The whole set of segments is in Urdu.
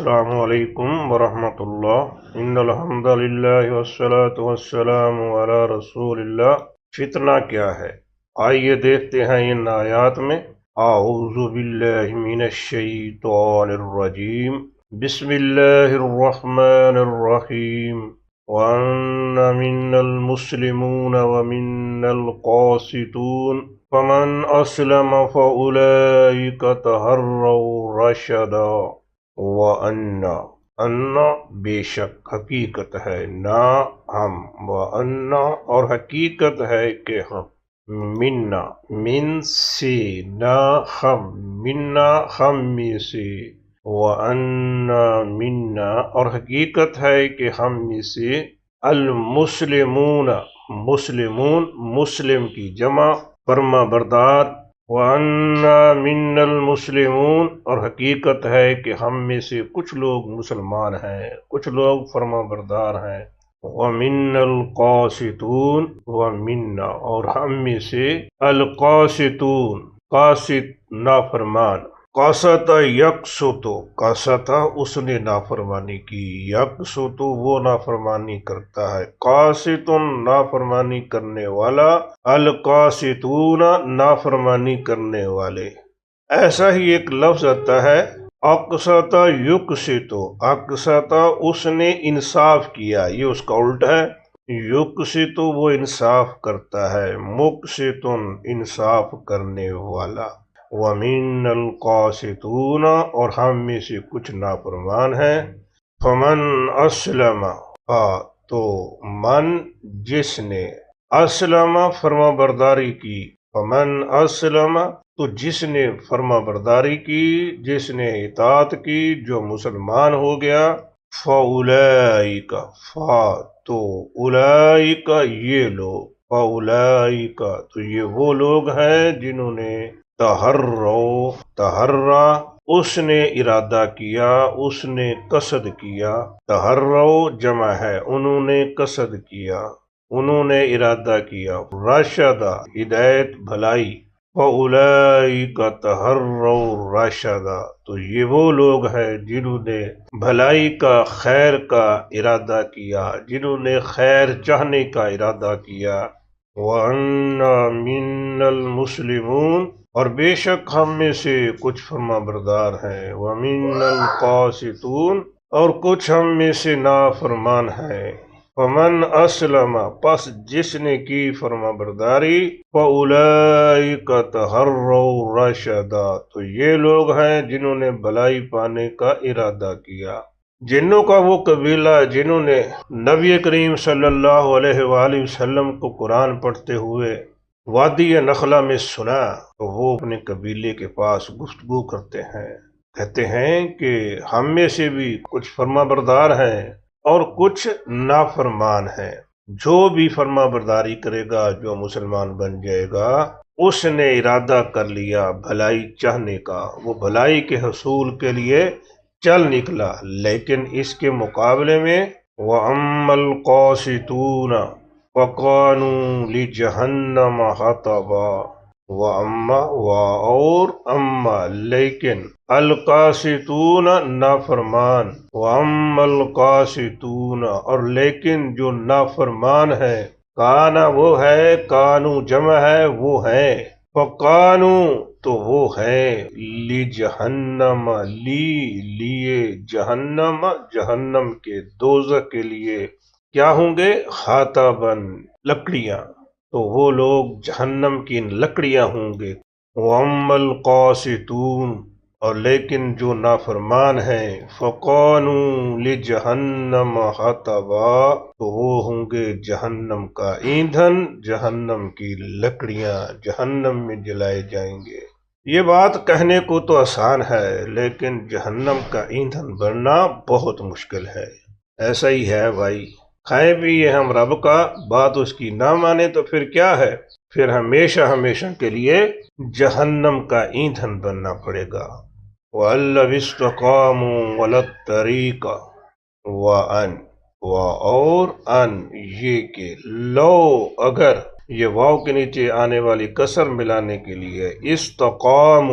السلام علیکم ورحمۃ اللہ ان الحمد للہ والصلاۃ والسلام علی رسول اللہ۔ فتنہ کیا ہے؟ آئیے دیکھتے ہیں ان آیات میں۔ اعوذ باللہ من الشیطان الرجیم، بسم اللہ الرحمن الرحیم۔ وَأَنَّ مِنَّ الْمُسْلِمُونَ وَمِنَّ الْقَاسِطُونَ فَمَنْ أَسْلَمَ فَأُولَئِكَ تَحَرَّوْا رَشَدًا۔ وَأَنَّ بے شک، حقیقت ہے، نہ ہم، وَأَنَّ اور حقیقت ہے کہ ہم، منا من سے، نہ ہم، منا ہم میں سے، وَأَنَّ منا اور حقیقت ہے کہ ہم میں سے، المسلمون مسلمون، مسلم کی جمع فرما بردار، وَأَنَّ مِنَّ الْمُسْلِمُونَ اور حقیقت ہے کہ ہم میں سے کچھ لوگ مسلمان ہیں، کچھ لوگ فرما بردار ہیں، وَمِنَّ الْقَاسِطُونَ وَمِنَّا اور ہم میں سے القاسطون، قاسط نافرمان، قاسط یکسط، قاسط اس نے نافرمانی کی، یکسط وہ نافرمانی کرتا ہے، قاسط نافرمانی کرنے والا، القاسطون نافرمانی کرنے والے۔ ایسا ہی ایک لفظ آتا ہے اقسط یقسط، اقسط اس نے انصاف کیا، یہ اس کا الٹ ہے، یقسط وہ انصاف کرتا ہے، مقسط انصاف کرنے والا۔ وَمِنَ الْقَاسِطُونَ اور ہم میں سے کچھ نافرمان ہیں، فَمَنْ أَسْلَمَ تو من جس نے، اسلم فرما برداری کی، فَمَنْ أَسْلَمَ تو جس نے فرما برداری کی، جس نے اطاعت کی، جو مسلمان ہو گیا، فَأُولَئِكَ تو اولئک یہ لوگ، فَأُولَئِكَ تو یہ وہ لوگ ہیں جنہوں نے تحرّا اس نے ارادہ کیا، اس نے قصد کیا، تحرّوا جمع ہے، انہوں نے قصد کیا، انہوں نے ارادہ کیا، رشدہ ہدایت بھلائی، فَأُولَئِكَ تَحَرَّوْا رَشَدًا تو یہ وہ لوگ ہیں جنہوں نے بھلائی کا، خیر کا ارادہ کیا، جنہوں نے خیر چاہنے کا ارادہ کیا۔ وَأَنَّ مِنَّ الْمُسْلِمُونَ اور بے شک ہم میں سے کچھ فرما بردار ہیں، وَمِنَّ الْقَاسِطُونَ اور کچھ ہم میں سے نافرمان ہیں۔ فَمَنْ أَسْلَمَ پس جس نے کی فرما برداری، فَأُولَئِكَ تَحَرَّوْا رَشَدًا تو یہ لوگ ہیں جنہوں نے بھلائی پانے کا ارادہ کیا۔ جنوں کا وہ قبیلہ جنہوں نے نبی کریم صلی اللہ علیہ وآلہ وسلم کو قرآن پڑھتے ہوئے وادی نخلا میں سنا، تو وہ اپنے قبیلے کے پاس گفتگو کرتے ہیں، کہتے ہیں کہ ہم میں سے بھی کچھ فرما بردار ہیں اور کچھ نافرمان ہیں۔ جو بھی فرما برداری کرے گا، جو مسلمان بن جائے گا، اس نے ارادہ کر لیا بھلائی چاہنے کا، وہ بھلائی کے حصول کے لیے چل نکلا، لیکن اس کے مقابلے میں وَأَمَّا الْقَاسِطُونَ وَكَانُوا لِجَهَنَّمَ حَطَبًا وَأَمَّا اور اما لیکن، القاسطون نافرمان، وَأَمَّا الْقَاسِطُونَ اور لیکن جو نافرمان ہے، کانا وہ ہے، کانو جمع ہے، وہ ہے، فَقَانُوا تو وہ ہے، لِجَهَنَّمَ لیے جہنم، جہنم کے، دوزخ کے لیے کیا ہوں گے، حَطَبًا لکڑیاں، تو وہ لوگ جہنم کی لکڑیاں ہوں گے۔ وَأَمَّا الْقَاسِطُونَ اور لیکن جو نافرمان ہیں، فَقَانُوا لِجَهَنَّمَ حَطَبًا تو وہ ہوں گے جہنم کا ایندھن، جہنم کی لکڑیاں، جہنم میں جلائے جائیں گے۔ یہ بات کہنے کو تو آسان ہے، لیکن جہنم کا ایندھن بننا بہت مشکل ہے۔ ایسا ہی ہے بھائی، کھائیں پیے ہم رب کا، بات اس کی نہ مانے تو پھر کیا ہے، پھر ہمیشہ ہمیشہ کے لیے جہنم کا ایندھن بننا پڑے گا۔ وَأَن لَّوِ اسْتَقَامُوا عَلَى الطَّرِيقَةِ وَأَن اور ان یہ کہ لو اگر یہ واو کے نیچے آنے والی کسر ملانے کے لیے. استقام،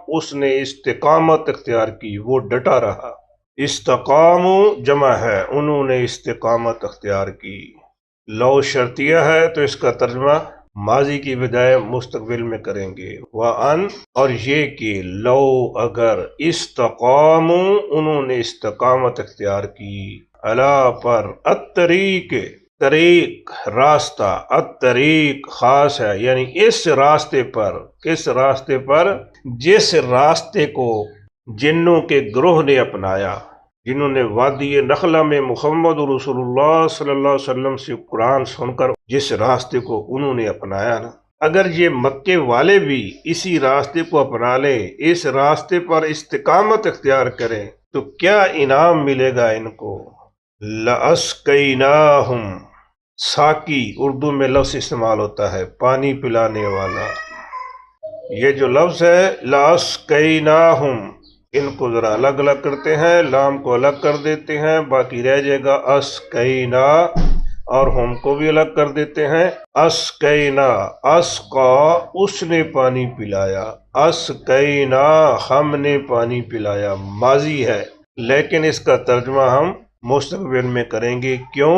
اس نے استقامت اختیار کی، وہ ڈٹا رہا. استقام جمع ہے، انہوں نے استقامت اختیار کی. لو شرطیہ ہے تو اس کا ترجمہ ماضی کی بجائے مستقبل میں کریں گے. وَأَن، اور یہ کہ لو اگر، استقاموا، انہوں نے استقامت اختیار کی، علا پر، الطریق، طریق راستہ، الطریق خاص ہے یعنی اس راستے پر. کس راستے پر؟ جس راستے کو جنوں کے گروہ نے اپنایا، جنہوں نے وادی نخلہ میں محمد رسول اللہ صلی اللہ علیہ وسلم سے قرآن سن کر جس راستے کو انہوں نے اپنایا نا، اگر یہ مکے والے بھی اسی راستے کو اپنا لیں، اس راستے پر استقامت اختیار کریں، تو کیا انعام ملے گا ان کو؟ لَأَسْقَيْنَاهُمْ، ساقی اردو میں لفظ استعمال ہوتا ہے پانی پلانے والا. یہ جو لفظ ہے لَأَسْقَيْنَاهُمْ، ان کو ذرا الگ الگ کرتے ہیں، لام کو الگ کر دیتے ہیں، باقی رہ جائے گا اسقینا، اور ہم کو بھی الگ کر دیتے ہیں. اسقینا، اسقا اس نے پانی پلایا، اسقینا ہم نے پانی پلایا، ماضی ہے لیکن اس کا ترجمہ ہم مستقبل میں کریں گے. کیوں؟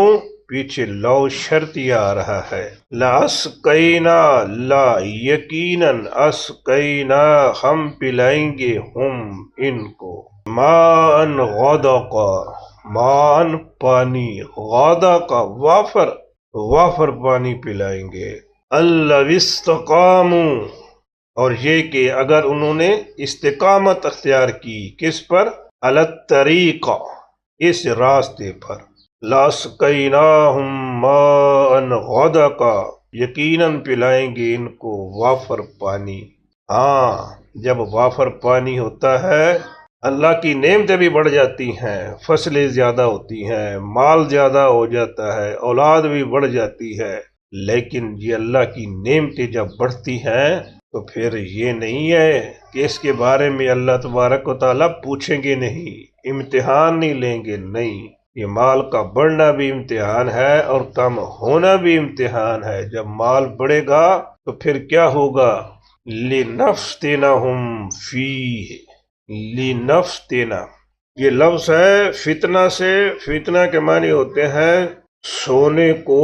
پیچھے لو شرطیہ آ رہا ہے. لاسقینا، لا یقیناً، اسقینا ہم پلائیں گے، ہم ان کو، ماءً غدقا، ماءً پانی، غدقا وافر، وافر پانی پلائیں گے. الَّذِی اسْتَقَامُوا، اور یہ کہ اگر انہوں نے استقامت اختیار کی، کس پر؟ علی الطریق، اس راستے پر. لَأَسْقَيْنَاهُمْ مَاءً غَدَقًا، یقیناً پلائیں گے ان کو وافر پانی. ہاں، جب وافر پانی ہوتا ہے اللہ کی نعمتیں بھی بڑھ جاتی ہیں، فصلیں زیادہ ہوتی ہیں، مال زیادہ ہو جاتا ہے، اولاد بھی بڑھ جاتی ہے، لیکن یہ اللہ کی نعمتیں جب بڑھتی ہیں تو پھر یہ نہیں ہے کہ اس کے بارے میں اللہ تبارک و تعالیٰ پوچھیں گے نہیں، امتحان نہیں لیں گے، نہیں. یہ مال کا بڑھنا بھی امتحان ہے اور کم ہونا بھی امتحان ہے. جب مال بڑھے گا تو پھر کیا ہوگا؟ لِنَفْتِنَهُمْ فِيهِ، لِنَفْتِنَ، یہ لفظ ہے فتنہ سے. فتنہ کے معنی ہوتے ہیں سونے کو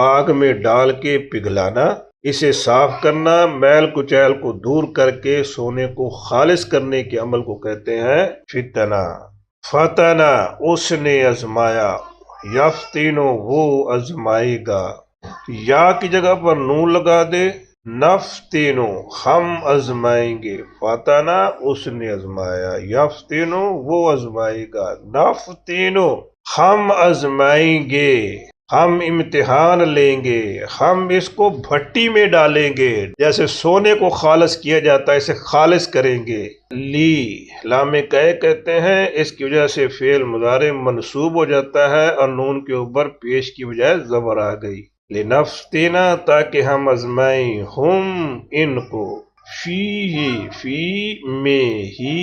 آگ میں ڈال کے پگھلانا، اسے صاف کرنا، میل کچیل کو دور کر کے سونے کو خالص کرنے کے عمل کو کہتے ہیں فتنہ. فتنہ اس نے آزمایا، یفتینو وہ آزمائے گا. یا کی جگہ پر نون لگا دے، نفتینو ہم آزمائیں گے. فتنہ اس نے آزمایا، یفتینو وہ آزمائے گا، نفتینو ہم آزمائیں گے، ہم امتحان لیں گے، ہم اس کو بھٹی میں ڈالیں گے. جیسے سونے کو خالص کیا جاتا ہے اسے خالص کریں گے. لی لام کہے کہتے ہیں، اس کی وجہ سے فعل مضارع منصوب ہو جاتا ہے اور نون کے اوپر پیش کی بجائے زبر آ گئی. لنفتینا تاکہ ہم آزمائیں، ہم ان کو، فی میں ہی،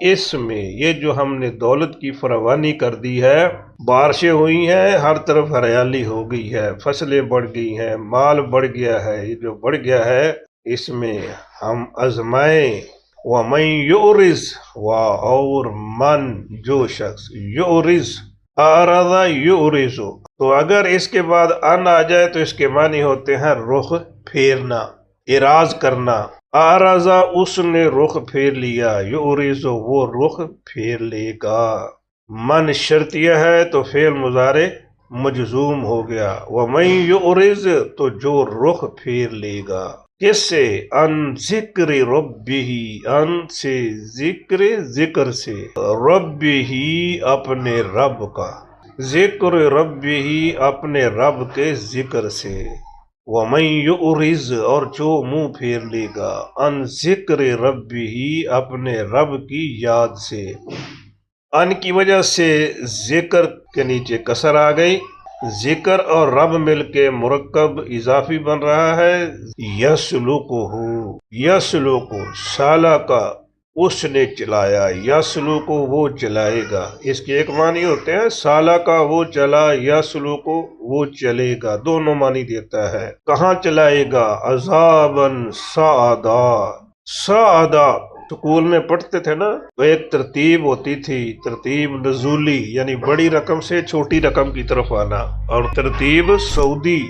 اس میں. یہ جو ہم نے دولت کی فراوانی کر دی ہے، بارشیں ہوئی ہیں، ہر طرف ہریالی ہو گئی ہے، فصلیں بڑھ گئی ہیں، مال بڑھ گیا ہے، یہ جو بڑھ گیا ہے اس میں ہم آزمائیں. وَمَن یُعْرِض، اور من جو شخص، یُعْرِض، اعرض یُعْرِض، تو اگر اس کے بعد ان آ جائے تو اس کے معنی ہوتے ہیں رخ پھیرنا، اعراض کرنا. اعرض اس نے رخ پھیر لیا، یعرض وہ رخ پھیر لے گا. من شرطیہ ہے تو فعل مضارع مجزوم ہو گیا. وَمَن یعرض تو جو رخ پھیر لے گا، کس سے؟ ان ذکر ربہ، ان سے ذکر، ذکر سے، ربہ اپنے رب کا، ذکر ربہ اپنے رب کے ذکر سے. وَمَن یعرض اور جو منہ پھیر لے گا، ان ذکر ربہ اپنے رب کی یاد سے. ان کی وجہ سے ذکر کے نیچے کسر آ گئی، ذکر اور رب مل کے مرکب اضافی بن رہا ہے. یسلکہ، یسلک، سالہ کا اس نے چلایا، یسلو کو وہ چلائے گا، اس کے ایک معنی ہوتے ہیں سالہ کا وہ چلا، یسلو کو وہ چلے گا، دونوں معنی دیتا ہے۔ کہاں چلائے گا؟ عذاباً صعدا، صعدا سکول میں پڑھتے تھے نا، تو ایک ترتیب ہوتی تھی، ترتیب نزولی یعنی بڑی رقم سے چھوٹی رقم کی طرف آنا، اور ترتیب سعودی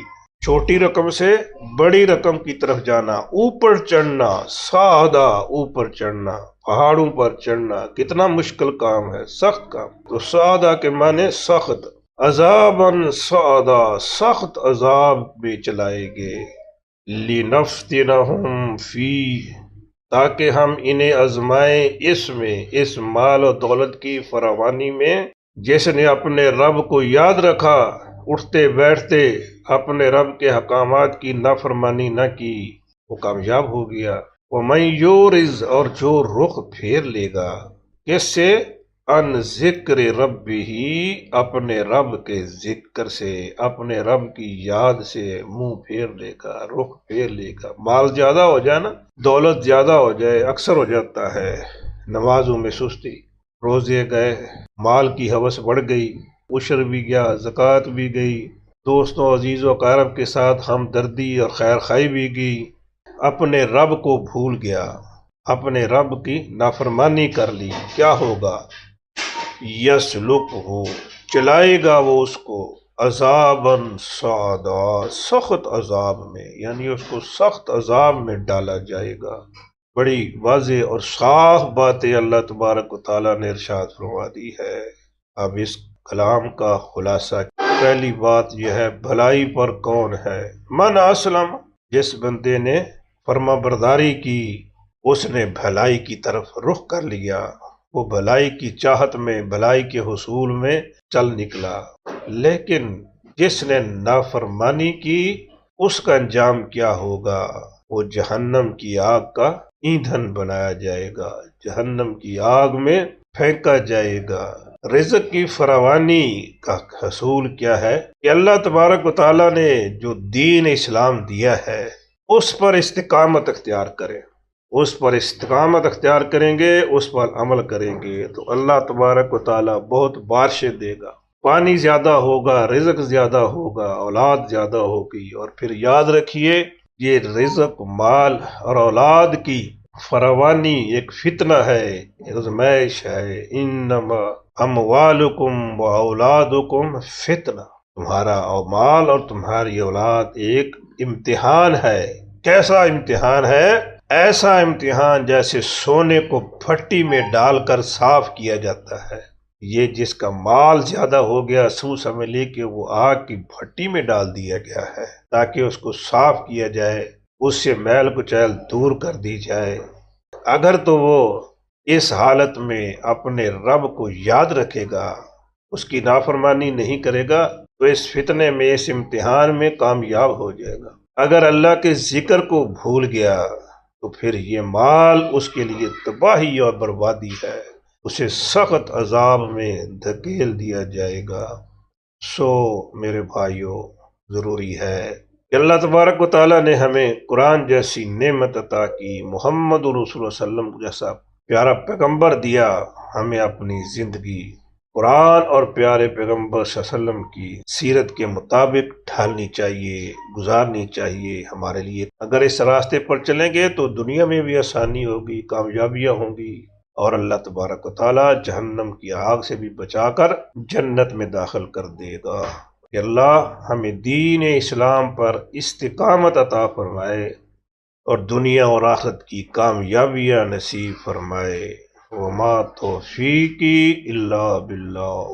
چھوٹی رقم سے بڑی رقم کی طرف جانا، اوپر چڑھنا، سادہ اوپر چڑھنا، پہاڑوں پر چڑھنا کتنا مشکل کام ہے، سخت کام۔ تو سادہ کے معنی سخت، عذاباً سادہ سخت عذاب میں چلائے گے، لنفتنہم فیہ تاکہ ہم انہیں آزمائیں اس میں، اس مال و دولت کی فراوانی میں۔ جس نے اپنے رب کو یاد رکھا، اٹھتے بیٹھتے اپنے رب کے حکامات کی نافرمانی نہ کی، وہ کامیاب ہو گیا۔ وَمَن یُعْرِض اور جو رخ پھیر لے گا، کس سے؟ عن ذکر ربہ اپنے رب کے ذکر سے، اپنے رب کی یاد سے منہ پھیر لے گا، رخ پھیر لے گا۔ مال زیادہ ہو جائے نا، دولت زیادہ ہو جائے، اکثر ہو جاتا ہے، نمازوں میں سستی، روزے گئے، مال کی ہوس بڑھ گئی، عشر بھی گیا، زکوٰۃ بھی گئی، دوستوں عزیز و اقارب کے ساتھ ہمدردی اور خیر خواہی بھی گئی، اپنے رب کو بھول گیا، اپنے رب کی نافرمانی کر لی، کیا ہوگا؟ یسلکہ چلائے گا وہ اس کو، عذاباً صعدا سخت عذاب میں، یعنی اس کو سخت عذاب میں ڈالا جائے گا۔ بڑی واضح اور صاف باتیں اللہ تبارک و تعالیٰ نے ارشاد فرما دی ہے۔ اب اس کلام کا خلاصہ، پہلی بات یہ ہے بھلائی پر کون ہے؟ من اسلم، جس بندے نے فرما برداری کی، اس نے بھلائی کی طرف رخ کر لیا، وہ بھلائی کی چاہت میں، بھلائی کے حصول میں چل نکلا۔ لیکن جس نے نافرمانی کی، اس کا انجام کیا ہوگا؟ وہ جہنم کی آگ کا ایندھن بنایا جائے گا، جہنم کی آگ میں پھینکا جائے گا۔ رزق کی فراوانی کا حصول کیا ہے کہ اللہ تبارک و تعالیٰ نے جو دین اسلام دیا ہے اس پر استقامت اختیار کریں، اس پر استقامت اختیار کریں گے، اس پر عمل کریں گے تو اللہ تبارک و تعالیٰ بہت بارشیں دے گا، پانی زیادہ ہوگا، رزق زیادہ ہوگا، اولاد زیادہ ہوگی۔ اور پھر یاد رکھیے، یہ رزق، مال اور اولاد کی فراوانی ایک فتنہ ہے، آزمائش ہے۔ انما اموالکم و اولادکم فتنہ، تمہارا مال اور تمہاری اولاد ایک امتحان ہے۔ کیسا امتحان ہے؟ ایسا امتحان جیسے سونے کو پھٹی میں ڈال کر صاف کیا جاتا ہے۔ یہ جس کا مال زیادہ ہو گیا، سمجھ لے کہ وہ آگ کی بھٹی میں ڈال دیا گیا ہے تاکہ اس کو صاف کیا جائے، اس سے میل کچیل دور کر دی جائے۔ اگر تو وہ اس حالت میں اپنے رب کو یاد رکھے گا، اس کی نافرمانی نہیں کرے گا، تو اس فتنے میں، اس امتحان میں کامیاب ہو جائے گا۔ اگر اللہ کے ذکر کو بھول گیا تو پھر یہ مال اس کے لیے تباہی اور بربادی ہے، اسے سخت عذاب میں دھکیل دیا جائے گا۔ سو میرے بھائیوں، ضروری ہے کہ اللہ تبارک و تعالیٰ نے ہمیں قرآن جیسی نعمت عطا کی، محمد رسول اللہ صلی اللہ علیہ وسلم جیسا پیارا پیغمبر دیا، ہمیں اپنی زندگی قرآن اور پیارے پیغمبر صلی اللہ علیہ وسلم کی سیرت کے مطابق ڈھالنی چاہیے، گزارنی چاہیے ہمارے لیے۔ اگر اس راستے پر چلیں گے تو دنیا میں بھی آسانی ہوگی، کامیابیاں ہوں گی، اور اللہ تبارک و تعالیٰ جہنم کی آگ سے بھی بچا کر جنت میں داخل کر دے گا۔ کہ اللہ ہمیں دین اسلام پر استقامت عطا فرمائے اور دنیا اور آخرت کی کامیابیاں نصیب فرمائے۔ وما توفیقی الا باللہ۔